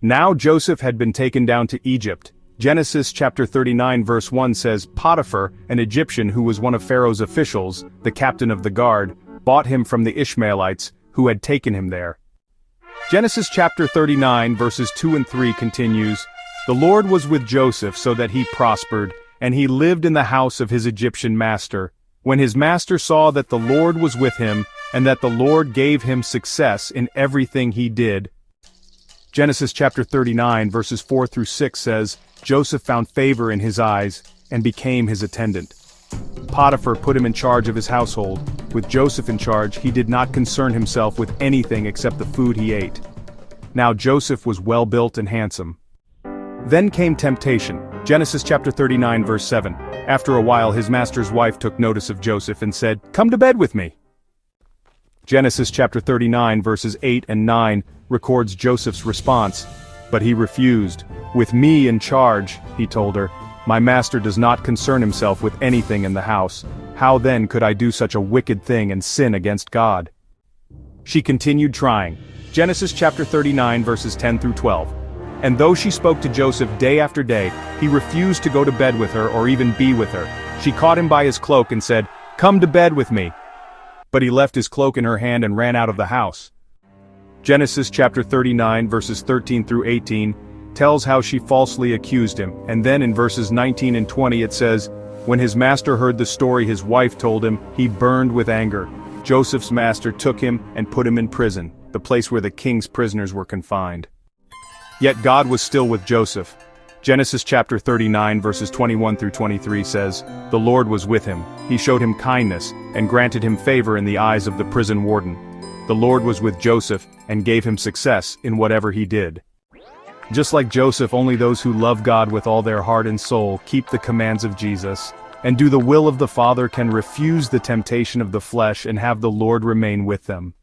Now Joseph had been taken down to Egypt. Genesis chapter 39 verse 1 says, Potiphar, an Egyptian who was one of Pharaoh's officials, the captain of the guard, bought him from the Ishmaelites, who had taken him there. Genesis chapter 39 verses 2 and 3 continues, The Lord was with Joseph so that he prospered, and he lived in the house of his Egyptian master. When his master saw that the Lord was with him, and that the Lord gave him success in everything he did. Genesis chapter 39 verses 4 through 6 says, Joseph found favor in his eyes, and became his attendant. Potiphar put him in charge of his household. With Joseph in charge, he did not concern himself with anything except the food he ate. Now Joseph was well-built and handsome. Then came temptation. Genesis chapter 39 verse 7. After a while his master's wife took notice of Joseph and said, Come to bed with me. Genesis chapter 39 verses 8 and 9 records Joseph's response, but he refused. With me in charge, he told her, my master does not concern himself with anything in the house. How then could I do such a wicked thing and sin against God? She continued trying. Genesis chapter 39 verses 10 through 12. And though she spoke to Joseph day after day, he refused to go to bed with her or even be with her. She caught him by his cloak and said, Come to bed with me. But he left his cloak in her hand and ran out of the house. Genesis chapter 39 verses 13 through 18 tells how she falsely accused him, and then in verses 19 and 20 it says, When his master heard the story his wife told him, he burned with anger. Joseph's master took him and put him in prison, the place where the king's prisoners were confined. Yet God was still with Joseph. Genesis chapter 39 verses 21 through 23 says, The Lord was with him. He showed him kindness, and granted him favor in the eyes of the prison warden. The Lord was with Joseph, and gave him success in whatever he did. Just like Joseph, only those who love God with all their heart and soul keep the commands of Jesus, and do the will of the Father can refuse the temptation of the flesh and have the Lord remain with them.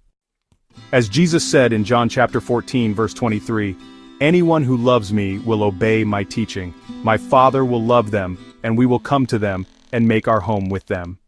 As Jesus said in John chapter 14 verse 23, Anyone who loves me will obey my teaching. My Father will love them, and we will come to them, and make our home with them.